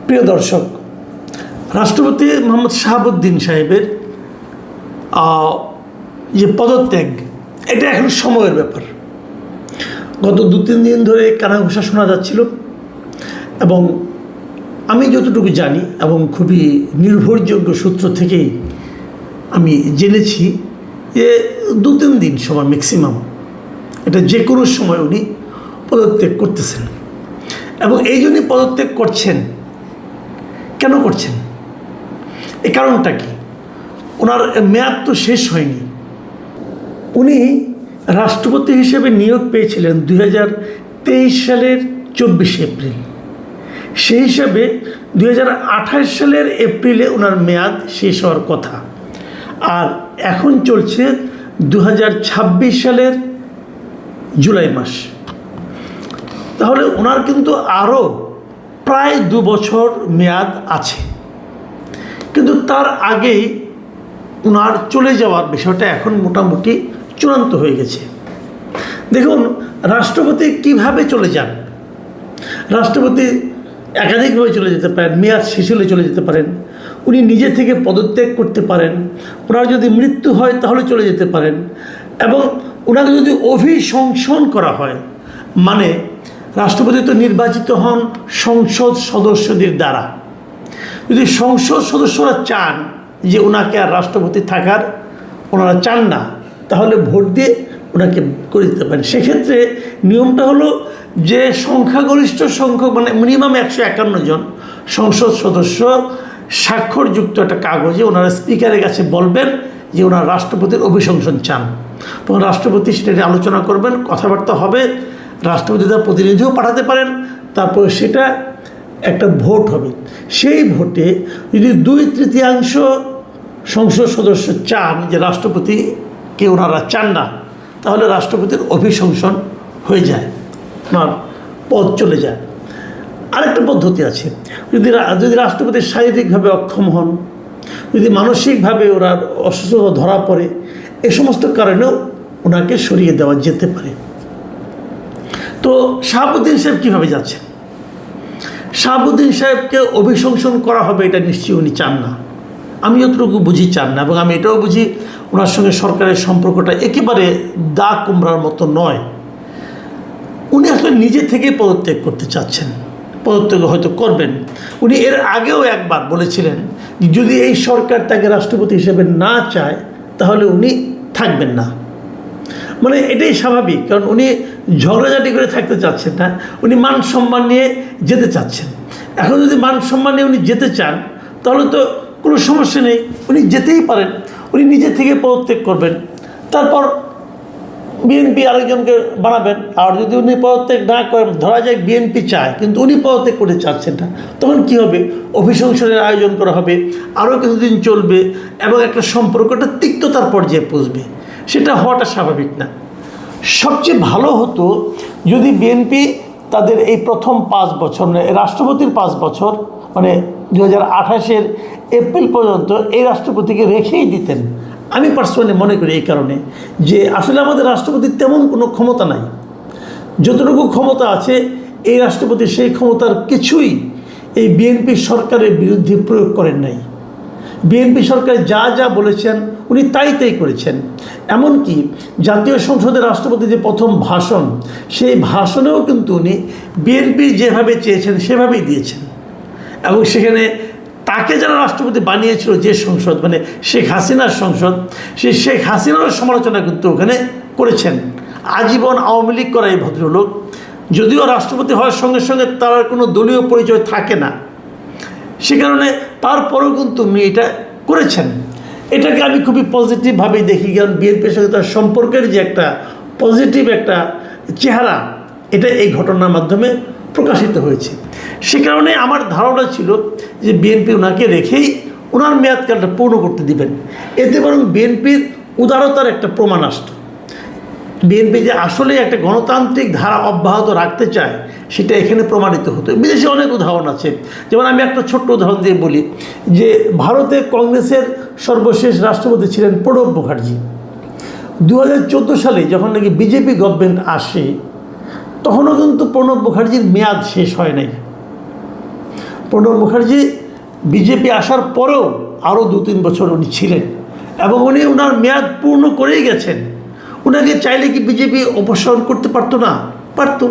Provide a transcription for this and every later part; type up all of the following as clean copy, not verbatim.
প্রিয় দর্শক, রাষ্ট্রপতি মোহাম্মদ শাহাবুদ্দিন সাহেবের যে পদত্যাগ, এটা এখন সময়ের ব্যাপার। গত 2-3 দিন ধরে কানাঘুষা শোনা যাচ্ছিল এবং আমি যতটুকু জানি এবং খুবই নির্ভরযোগ্য সূত্র থেকেই আমি জেনেছি যে 2-3 দিন সময় ম্যাক্সিমাম, এটা যে কোনো সময় উনি পদত্যাগ করতেছেন। এবং এই জন্যই পদত্যাগ করছেন। কেন করছেন? এই কারণটা কি? ওনার মেয়াদ তো শেষ হয়নি। উনি রাষ্ট্রপতি হিসেবে নিয়োগ পেয়েছিলেন 2023 সালের 24 এপ্রিল। সেই হিসাবে 2028 সালের এপ্রিলে ওনার মেয়াদ শেষ হওয়ার কথা, আর এখন চলছে 2026 সালের জুলাই মাস। তাহলে ওনার কিন্তু আরও প্রায় 2 বছর মেয়াদ আছে। কিন্তু তার আগেই ওনার চলে যাওয়ার বিষয়টা এখন মোটামুটি চূড়ান্ত হয়ে গেছে। দেখুন, রাষ্ট্রপতি কিভাবে চলে যান? রাষ্ট্রপতি একাধিকভাবে চলে যেতে পারেন, মেয়াদ শেষ হলে চলে যেতে পারেন, উনি নিজে থেকে পদত্যাগ করতে পারেন, ওনার যদি মৃত্যু হয় তাহলে চলে যেতে পারেন, এবং ওনাকে যদি অভিশংসন করা হয়, মানে রাষ্ট্রপতি তো নির্বাচিত হন সংসদ সদস্যদের দ্বারা। যদি সংসদ সদস্যরা চান যে ওনাকে আর রাষ্ট্রপতি থাকার ওনারা চান না, তাহলে ভোট দিয়ে ওনাকে করে দিতে পারেন। সেক্ষেত্রে নিয়মটা হলো যে সংখ্যাগরিষ্ঠ সংখ্যক, মানে মিনিমাম 151 জন সংসদ সদস্য স্বাক্ষরযুক্ত একটা কাগজে ওনারা স্পিকারের কাছে বলবেন যে ওনারা রাষ্ট্রপতির অভিশংসন চান। তখন রাষ্ট্রপতি সেটা নিয়ে আলোচনা করবেন, কথাবার্তা হবে, রাষ্ট্রপতি তার প্রতিনিধিও পাঠাতে পারেন, তারপরে সেটা একটা ভোট হবে। সেই ভোটে যদি 2/3 সংসদ সদস্য চান যে রাষ্ট্রপতিকে ওনারা চান না, তাহলে রাষ্ট্রপতির অভিশংসন হয়ে যায়, ওনার পদ চলে যায়। আরেকটা পদ্ধতি আছে, যদি রাষ্ট্রপতি শারীরিকভাবে অক্ষম হন, যদি মানসিকভাবে ওনার অসুস্থতা ধরা পড়ে, এ সমস্ত কারণেও ওনাকে সরিয়ে দেওয়া যেতে পারে। তো শাহাবুদ্দিন সাহেব কীভাবে যাচ্ছেন? শাহাবুদ্দিন সাহেবকে অভিশংসন করা হবে এটা নিশ্চয়ই উনি চান না, আমি যতটুকু বুঝি চান না। এবং আমি এটাও বুঝি ওনার সঙ্গে সরকারের সম্পর্কটা একেবারে দা কুমড়ার মতো নয়। উনি আসলে নিজে থেকেই পদত্যাগ করতে চাচ্ছেন, পদত্যাগ হয়তো করবেন। উনি এর আগেও একবার বলেছিলেন যদি এই সরকার তাকে রাষ্ট্রপতি হিসেবে না চায় তাহলে উনি থাকবেন না। মানে এটাই স্বাভাবিক, কারণ উনি ঝগড়াঝাটি করে থাকতে চাচ্ছেন না, উনি মান সম্মান নিয়ে যেতে চাচ্ছেন। এখন যদি মান সম্মান নিয়ে উনি যেতে চান তাহলে তো কোনো সমস্যা নেই, উনি যেতেই পারেন, উনি নিজে থেকে পদত্যাগ করবেন, তারপর বিএনপি আরেকজনকে বানাবেন। আর যদি উনি পদত্যাগ না করেন, ধরা যায় বিএনপি চায় কিন্তু উনি পদত্যাগ করতে চাচ্ছেন না, তখন কী হবে? অভিশংসনের আয়োজন করা হবে, আরও কিছুদিন চলবে এবং একটা সম্পর্কটা তিক্ততার পর্যায়ে পৌঁছবে। সেটা হওয়াটা স্বাভাবিক না। সবচেয়ে ভালো হতো যদি বিএনপি তাদের এই প্রথম 5 বছর, রাষ্ট্রপতির 5 বছর, মানে 2028 এপ্রিল পর্যন্ত এই রাষ্ট্রপতিকে রেখেই দিতেন। আমি পার্সোনালি মনে করি এই কারণে যে আসলে আমাদের রাষ্ট্রপতির তেমন কোনো ক্ষমতা নাই। যতটুকু ক্ষমতা আছে এই রাষ্ট্রপতি সেই ক্ষমতার কিছুই এই বিএনপি সরকারের বিরুদ্ধে প্রয়োগ করেন নাই। বিএনপি সরকার যা যা বলেছেন উনি তাই করেছেন। এমনকি জাতীয় সংসদের রাষ্ট্রপতি যে প্রথম ভাষণ, সেই ভাষণেও কিন্তু উনি বিএনপি যেভাবে চেয়েছেন সেভাবেই দিয়েছেন। এবং সেখানে তাকে যারা রাষ্ট্রপতি বানিয়েছিল, যে সংসদ, মানে শেখ হাসিনার সংসদ, সেই শেখ হাসিনার সমালোচনা কিন্তু ওখানে করেছেন। আজীবন আওয়ামী লীগ করা এই ভদ্রলোক, যদিও রাষ্ট্রপতি হওয়ার সঙ্গে সঙ্গে তার কোনো দলীয় পরিচয় থাকে না, সে কারণে তারপরেও কিন্তু উনি এটা করেছেন। এটাকে আমি খুবই পজিটিভভাবেই দেখি, কারণ বিএনপির সাথে তার সম্পর্কের যে একটা পজিটিভ একটা চেহারা, এটা এই ঘটনার মাধ্যমে প্রকাশিত হয়েছে। সে কারণে আমার ধারণা ছিল যে বিএনপি ওনাকে রেখেই ওনার মেয়াদকালটা পূর্ণ করতে দিবেন। এতে বরং বিএনপির উদারতার একটা প্রমাণ আসত। বিএনপি যে আসলে একটা গণতান্ত্রিক ধারা অব্যাহত রাখতে চায় সেটা এখানে প্রমাণিত হতো। বিদেশে অনেক উদাহরণ আছে, যেমন আমি একটা ছোট্ট উদাহরণ দিয়ে বলি যে ভারতে কংগ্রেসের সর্বশেষ রাষ্ট্রপতি ছিলেন প্রণব মুখার্জি। 2014 সালে যখন নাকি বিজেপি গভর্নমেন্ট আসে, তখনও কিন্তু প্রণব মুখার্জির মেয়াদ শেষ হয় নাই। প্রণব মুখার্জি বিজেপি আসার পরেও আরও 2-3 বছর উনি ছিলেন এবং উনি ওনার মেয়াদ পূর্ণ করেই গেছেন। ওনাকে চাইলে কি বিজেপি অপসারণ করতে পারতো না? পারত।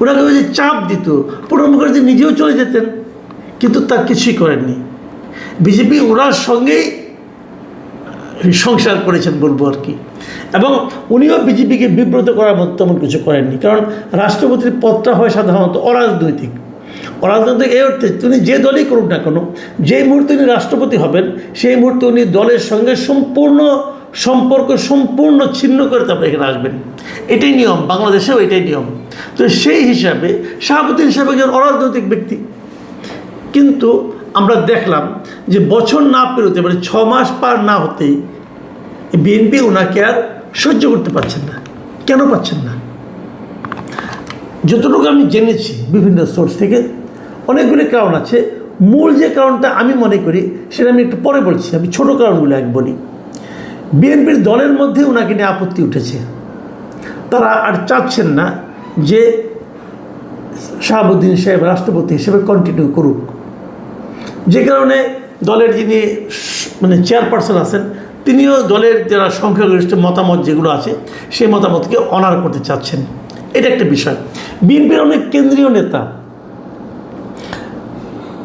ওনাকে ওই যে চাপ দিত, প্রণব মুখার্জি নিজেও চলে যেতেন, কিন্তু তা কিছুই করেননি। বিজেপি ওনার সঙ্গেই সংসার করেছেন বলবো আর কি। এবং উনিও বিজেপিকে বিব্রত করার মতো তেমন কিছু করেননি, কারণ রাষ্ট্রপতির পদটা হয় সাধারণত অরাজনৈতিক। অরাজনৈতিক এই অর্থে তিনি যে দলই করুন না কেন, যেই মুহূর্তে উনি রাষ্ট্রপতি হবেন সেই মুহূর্তে উনি দলের সঙ্গে সম্পূর্ণ সম্পর্ক ছিন্ন করে তারপরে এখানে আসবেন। এটাই নিয়ম, বাংলাদেশেও এটাই নিয়ম। তো সেই হিসাবে শাহাবুদ্দিন সাহেব একজন অরাজনৈতিক ব্যক্তি। কিন্তু আমরা দেখলাম যে বছর না পেরোতে, মানে 6 মাস পার না হতেই বিএনপি ওনাকে আর সহ্য করতে পারছেন না। কেন পাচ্ছেন না? যতটুকু আমি জেনেছি বিভিন্ন সোর্স থেকে, অনেকগুলি কারণ আছে। মূল যে কারণটা আমি মনে করি সেটা আমি একটু পরে বলছি, আমি ছোটো কারণগুলো এক বলি। বিএনপির দলের মধ্যে ওনাকে নিয়ে আপত্তি উঠেছে। তারা আর চাচ্ছেন না যে শাহাবুদ্দিন সাহেব রাষ্ট্রপতি হিসেবে কন্টিনিউ করুক, যে কারণে দলের যিনি মানে চেয়ারপারসন আছেন তিনিও দলের যারা সংখ্যাগরিষ্ঠ মতামত যেগুলো আছে সেই মতামতকে অনার করতে চাচ্ছেন। এটা একটা বিষয়। বিএনপির অনেক কেন্দ্রীয় নেতা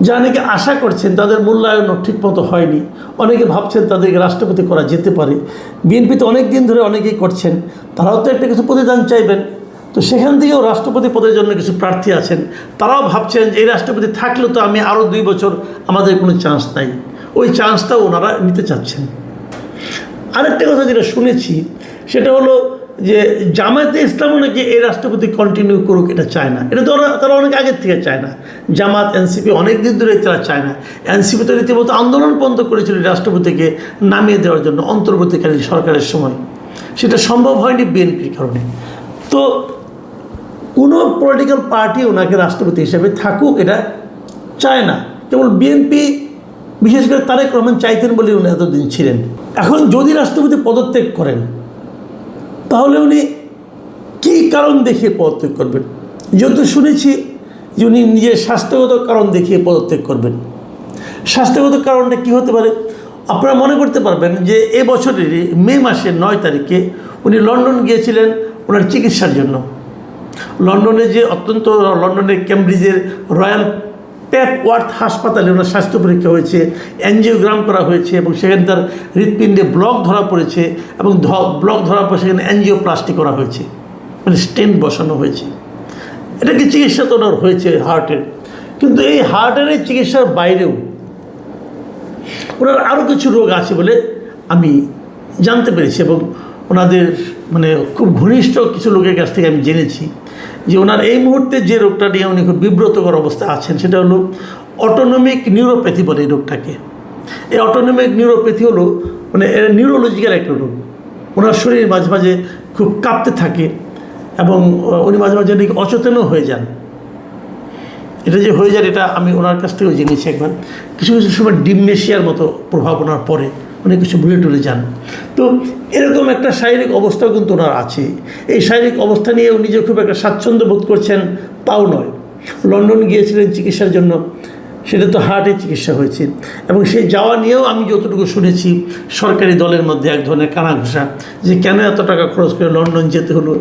যা অনেকে আশা করছেন তাদের মূল্যায়নও ঠিকমতো হয়নি, অনেকে ভাবছেন তাদেরকে রাষ্ট্রপতি করা যেতে পারে। বিএনপিতে অনেক দিন ধরে অনেকেই করছেন, তারাও তো একটা কিছু প্রতিদান চাইবেন। তো সেখান থেকেও রাষ্ট্রপতি পদের জন্য কিছু প্রার্থী আছেন, তারাও ভাবছেন যে এই রাষ্ট্রপতি থাকলেও তো আমি আরও 2 বছর, আমাদের কোনো চান্স নাই। ওই চান্সটাও ওনারা নিতে চাচ্ছেন। আরেকটা কথা যেটা শুনেছি সেটা হলো যে জামায়াতে ইসলামও নাকি এই রাষ্ট্রপতি কন্টিনিউ করুক, এটা চায় না। এটা তো তারা অনেক আগের থেকে চায় না। জামাত, এনসিপি অনেক দিন ধরে তারা চায় না। এনসিপি তো রীতিমতো আন্দোলন বন্ধ করেছিল রাষ্ট্রপতিকে নামিয়ে দেওয়ার জন্য অন্তর্বর্তীকালীন সরকারের সময়। সেটা সম্ভব হয়নি বিএনপির কারণে। তো কোনো পলিটিক্যাল পার্টি ওনাকে রাষ্ট্রপতি হিসেবে থাকুক এটা চায় না। কেবল বিএনপি, বিশেষ করে তারেক রহমান চাইতেন বলে উনি এতদিন ছিলেন। এখন যদি রাষ্ট্রপতি পদত্যাগ করেন তাহলে উনি কী কারণ দেখিয়ে পদত্যাগ করবেন? যেহেতু শুনেছি যে উনি নিজের স্বাস্থ্যগত কারণ দেখিয়ে পদত্যাগ করবেন। স্বাস্থ্যগত কারণটা কী হতে পারে? আপনারা মনে করতে পারবেন যে এ বছরের মে মাসের 9 তারিখে উনি লন্ডন গিয়েছিলেন ওনার চিকিৎসার জন্য। লন্ডনে যে লন্ডনের কেমব্রিজের রয়্যাল পেপওয়ার্থ হাসপাতালে ওনার স্বাস্থ্য পরীক্ষা হয়েছে, অ্যাঞ্জিওগ্রাম করা হয়েছে এবং সেখানে তার হৃৎপিণ্ডে ব্লক ধরা পড়েছে এবং ব্লক ধরার পর সেখানে অ্যাঞ্জিওপ্লাস্টি করা হয়েছে, মানে স্টেন্ট বসানো হয়েছে। এটাকে চিকিৎসা তো ওনার হয়েছে হার্টের। কিন্তু এই হার্টের চিকিৎসার বাইরেও ওনার আরও কিছু রোগ আছে বলে আমি জানতে পেরেছি এবং ওনাদের মানে খুব ঘনিষ্ঠ কিছু লোকের কাছ থেকে আমি জেনেছি যে ওনার এই মুহূর্তে যে রোগটা নিয়ে উনি খুব বিব্রতকর অবস্থায় আছেন সেটা হলো অটোনমিক নিউরোপ্যাথি বলে এই রোগটাকে। এই অটোনমিক নিউরোপ্যাথি হলো মানে নিউরোলজিক্যাল একটা রোগ। ওনার শরীর মাঝে মাঝে খুব কাঁপতে থাকে এবং উনি মাঝে মাঝে অনেক অচেতনও হয়ে যান। এটা যে হয়ে যান এটা আমি ওনার কাছ থেকেও জেনেছি একবার। কিছু কিছু সময় ডিমনেশিয়ার মতো প্রভাব ওনার পড়ে, অনেক কিছু ভুলে টুলে যান। তো এরকম একটা শারীরিক অবস্থাও কিন্তু ওনার আছে। এই শারীরিক অবস্থা নিয়ে উনি যে খুব একটা স্বাচ্ছন্দ্য বোধ করছেন তাও নয়। লন্ডন গিয়েছিলেন চিকিৎসার জন্য, সেটা তো হার্টের চিকিৎসা হয়েছে এবং সেই যাওয়া নিয়েও আমি যতটুকু শুনেছি সরকারি দলের মধ্যে এক ধরনের কানাঘুষা যে কেন এত টাকা খরচ করে লন্ডন যেতে হলো,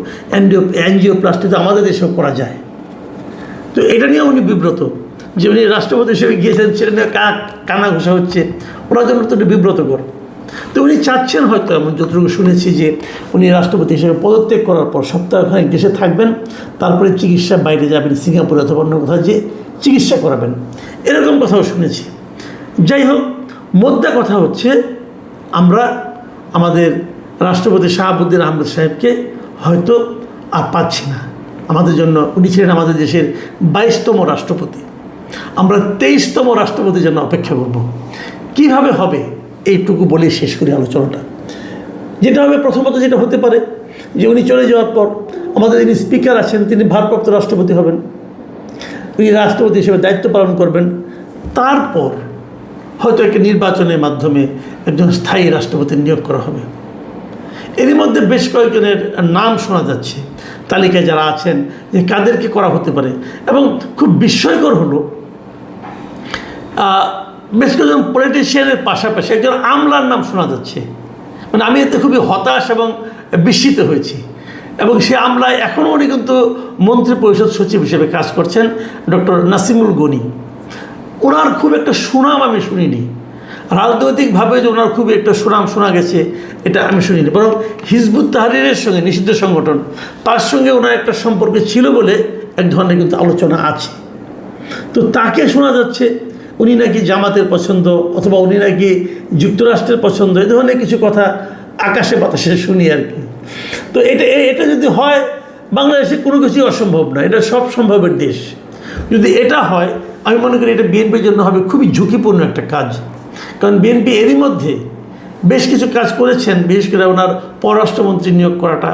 অ্যাঞ্জিওপ্লাস্টি তো আমাদের দেশেও করা যায়। তো এটা নিয়ে উনি বিব্রত যে উনি রাষ্ট্রপতি হিসেবে গিয়েছেন, সেটা নিয়ে কানাঘুষা হচ্ছে, ওনার জন্য তো বিব্রতকর। তো উনি চাচ্ছেন হয়তো, এমন যতটুকু শুনেছি যে উনি রাষ্ট্রপতি হিসেবে পদত্যাগ করার পর সপ্তাহখানেক দেশে থাকবেন, তারপরে চিকিৎসা বাইরে যাবেন, সিঙ্গাপুরে অথবা অন্য কোথাও যে চিকিৎসা করাবেন, এরকম কথাও শুনেছি। যাই হোক, মোদ্দা কথা হচ্ছে আমরা আমাদের রাষ্ট্রপতি শাহাবুদ্দিন আহমেদ সাহেবকে হয়তো আর পাচ্ছি না। আমাদের জন্য উনি ছিলেন আমাদের দেশের 22তম রাষ্ট্রপতি। আমরা 23তম রাষ্ট্রপতির জন্য অপেক্ষা করব। কিভাবে হবে এইটুকু বলে শেষ করি আলোচনাটা। যেটা হবে, প্রথমত যেটা হতে পারে যে উনি চলে যাওয়ার পর আমাদের যিনি স্পিকার আছেন তিনি ভারপ্রাপ্ত রাষ্ট্রপতি হবেন, উনি রাষ্ট্রপতি হিসেবে দায়িত্ব পালন করবেন। তারপর হয়তো একটা নির্বাচনের মাধ্যমে একজন স্থায়ী রাষ্ট্রপতি নিয়োগ করা হবে। এরই মধ্যে বেশ কয়েকজনের নাম শোনা যাচ্ছে তালিকায় যারা আছেন যে কাদেরকে করা হতে পারে। এবং খুব বিস্ময়কর হলো বেশ কয়েকজন পলিটিশিয়ানের পাশাপাশি একজন আমলার নাম শোনা যাচ্ছে। মানে আমি এতে খুবই হতাশ এবং বিস্মিত হয়েছি। এবং সে আমলায় এখনও উনি কিন্তু মন্ত্রী পরিষদ সচিব হিসেবে কাজ করছেন, ডক্টর নাসিমুল গনি। ওনার খুব একটা সুনাম আমি শুনিনি, রাজনৈতিকভাবে যে ওনার খুব একটা সুনাম শোনা গেছে এটা আমি শুনিনি। বরং হিজবুত তাহরিরের সঙ্গে, নিষিদ্ধ সংগঠন, তার সঙ্গে ওনার একটা সম্পর্ক ছিল বলে এক ধরনের কিন্তু আলোচনা আছে। তো তাকে শোনা যাচ্ছে উনি নাকি জামাতের পছন্দ, অথবা উনি নাকি যুক্তরাষ্ট্রের পছন্দ, এই ধরনের কিছু কথা আকাশে বাতাসে শুনি আর কি। তো এটা যদি হয়, বাংলাদেশে কোনো কিছুই অসম্ভব না, এটা সব সম্ভবের দেশ। যদি এটা হয়, আমি মনে করি এটা বিএনপির জন্য হবে খুবই ঝুঁকিপূর্ণ একটা কাজ। কারণ বিএনপি এরই মধ্যে বেশ কিছু কাজ করেছেন, বিশেষ করে ওনার পররাষ্ট্রমন্ত্রী নিয়োগ করাটা,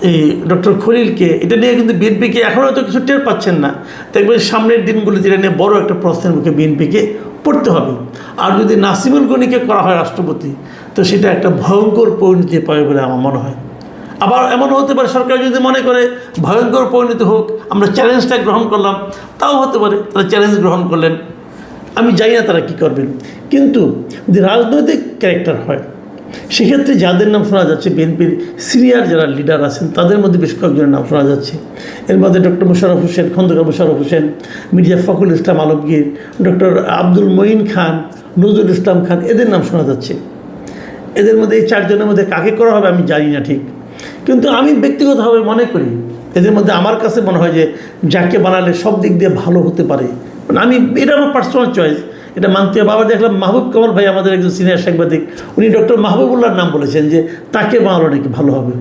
এই ডক্টর খলিলকে, এটা নিয়ে কিন্তু বিএনপিকে এখনও হয়তো কিছু টের পাচ্ছেন না। দেখবেন সামনের দিনগুলিতে এটা নিয়ে বড় একটা প্রশ্নের মুখে বিএনপিকে পড়তে হবে। আর যদি নাসিমুল গনিকে করা হয় রাষ্ট্রপতি, তো সেটা একটা ভয়ঙ্কর পরিণতি পাবে বলে আমার মনে হয়। আবার এমনও হতে পারে সরকার যদি মনে করে ভয়ঙ্কর পরিণতি হোক, আমরা চ্যালেঞ্জটা গ্রহণ করলাম, তাও হতে পারে তারা চ্যালেঞ্জ গ্রহণ করলেন। আমি জানি না তারা কী করবেন। কিন্তু যদি রাজনৈতিক ক্যারেক্টার হয়, সেক্ষেত্রে যাদের নাম শোনা যাচ্ছে, বিএনপির সিনিয়র যারা লিডার আছেন তাদের মধ্যে বেশ কয়েকজনের নাম শোনা যাচ্ছে। এর মধ্যে ডক্টর মোশাররফ হোসেন, খন্দকার মোশাররফ হোসেন, মির্জা ফখরুল ইসলাম আলমগীর, ডক্টর আব্দুল মঈন খান, নজরুল ইসলাম খান, এদের নাম শোনা যাচ্ছে। এদের মধ্যে এই চারজনের মধ্যে কাকে করা হবে আমি জানি না ঠিক। কিন্তু আমি ব্যক্তিগতভাবে মনে করি এদের মধ্যে আমার কাছে মনে হয় যে যাকে বানালে সব দিক দিয়ে ভালো হতে পারে, মানে এটা আমার পার্সোনাল চয়েস, এটা মানতে হবে। আবার দেখলাম মাহবুব কামাল ভাই, আমাদের একজন সিনিয়র সাংবাদিক, উনি ডক্টর মাহবুবুল্লাহর নাম বলেছেন যে তাকে বানালো নাকি ভালো হবে।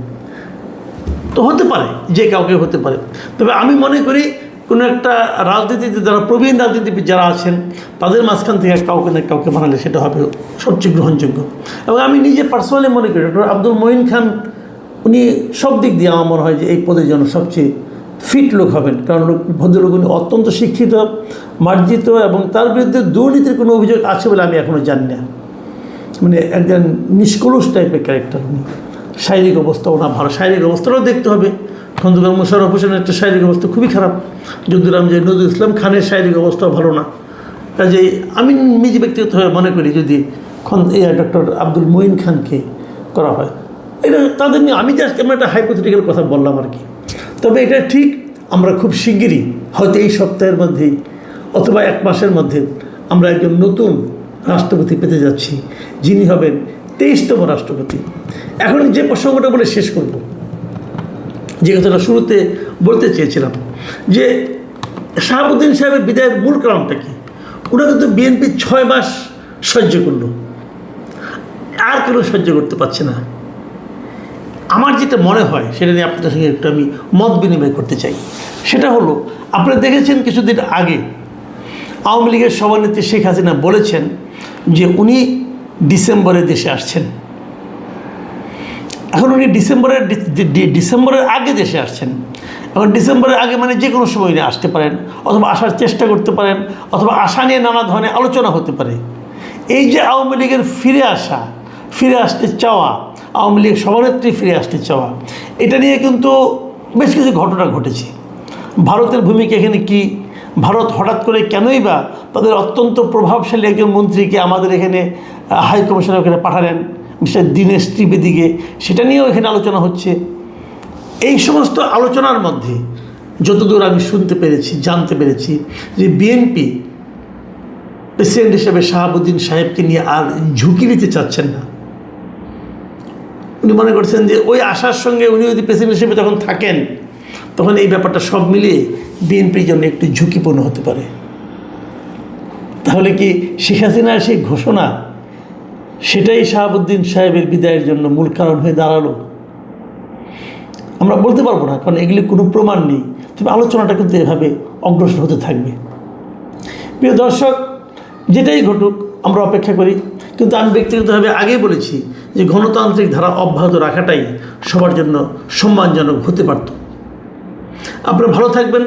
তো হতে পারে, যে কাউকে হতে পারে। তবে আমি মনে করি কোনো একটা রাজনীতিতে যারা প্রবীণ রাজনীতিবিদ যারা আছেন, তাদের মাঝখান থেকে কাউকে না কাউকে বানালে সেটা হবে সবচেয়ে গ্রহণযোগ্য। এবং আমি নিজে পার্সোনালি মনে করি ডক্টর আব্দুল মঈন খান, উনি সব দিক দিয়ে আমার মনে হয় যে এই পদের জন্য সবচেয়ে ফিট লোক হবেন। কারণ ভদ্রলোক উনি অত্যন্ত শিক্ষিত, মার্জিত, এবং তার বিরুদ্ধে দুর্নীতির কোনো অভিযোগ আছে বলে আমি এখনও জানি না। মানে একজন নিষ্কলুষ টাইপের ক্যারেক্টার উনি। শারীরিক অবস্থা ওনার ভালো, শারীরিক অবস্থাটাও দেখতে হবে। খন্দকার মোশাররফ হোসেনের একটা শারীরিক অবস্থা খুবই খারাপ, যদিও আমি যে নজরুল ইসলাম খানের শারীরিক অবস্থাও ভালো না। কাজেই আমি নিজে ব্যক্তিগতভাবে মনে করি যদি ডক্টর আব্দুল মঈন খানকে করা হয়, এটা তাদের নিয়ে আমি জাস্ট একটা হাইপোথেটিক্যাল কথা বললাম আর কি। তবে এটা ঠিক, আমরা খুব শিগগিরই হয়তো এই সপ্তাহের মধ্যেই অথবা এক মাসের মধ্যে আমরা একজন নতুন রাষ্ট্রপতি পেতে যাচ্ছি, যিনি হবেন 23তম রাষ্ট্রপতি। এখন যে প্রসঙ্গটা বলে শেষ করব, যে কথাটা শুরুতে বলতে চেয়েছিলাম, যে শাহাবুদ্দিন সাহেবের বিদায়ের মূল কারণটা কি? ওরা কিন্তু বিএনপি 6 মাস সহ্য করলো, আর কেন সহ্য করতে পারছে না। আমার যেটা মনে হয় সেটা নিয়ে আপনাদের সঙ্গে একটু আমি মত বিনিময় করতে চাই। সেটা হলো, আপনারা দেখেছেন কিছুদিন আগে আওয়ামী লীগের সভানেত্রী শেখ হাসিনা বলেছেন যে উনি ডিসেম্বরে দেশে আসছেন। এখন উনি ডিসেম্বরের আগে দেশে আসছেন। এখন ডিসেম্বরের আগে মানে যে কোনো সময় উনি আসতে পারেন, অথবা আসার চেষ্টা করতে পারেন, অথবা আশা নিয়ে নানা ধরনের আলোচনা হতে পারে। এই যে আওয়ামী লীগের ফিরে আসতে চাওয়া, আওয়ামী লীগ সভানেত্রী ফিরে আসতে চাওয়া, এটা নিয়ে কিন্তু বেশ কিছু ঘটনা ঘটেছে। ভারতের ভূমিকা এখানে কি? ভারত হঠাৎ করে কেনই বা তাদের অত্যন্ত প্রভাবশালী একজন মন্ত্রীকে আমাদের এখানে হাই কমিশনের ওখানে পাঠালেন, মিস্টার দীনেশ ত্রিবেদীকে, সেটা নিয়েও এখানে আলোচনা হচ্ছে। এই সমস্ত আলোচনার মধ্যে যতদূর আমি শুনতে পেরেছি, জানতে পেরেছি, যে বিএনপি প্রেসিডেন্ট হিসেবে শাহাবুদ্দিন সাহেবকে নিয়ে আর ঝুঁকি নিতে চাচ্ছেন না। উনি মনে করছেন যে ওই আশার সঙ্গে উনি যদি প্রেসিডেন্ট হিসেবে যখন থাকেন, তখন এই ব্যাপারটা সব মিলিয়ে বিএনপির জন্য একটু ঝুঁকিপূর্ণ হতে পারে। তাহলে কি শেখ হাসিনার সেই ঘোষণা, সেটাই শাহাবুদ্দিন সাহেবের বিদায়ের জন্য মূল কারণ হয়ে দাঁড়ালো? আমরা বলতে পারবো না, কারণ এগুলি কোনো প্রমাণ নেই। তবে আলোচনাটা কিন্তু এভাবে অগ্রসর হতে থাকবে। প্রিয় দর্শক, যেটাই ঘটুক আমরা অপেক্ষা করি। কিন্তু আমি ব্যক্তিগতভাবে আগেই বলেছি যে গণতান্ত্রিক ধারা অব্যাহত রাখাটাই সবার জন্য সম্মানজনক হতে পারত। আপনারা ভালো থাকবেন।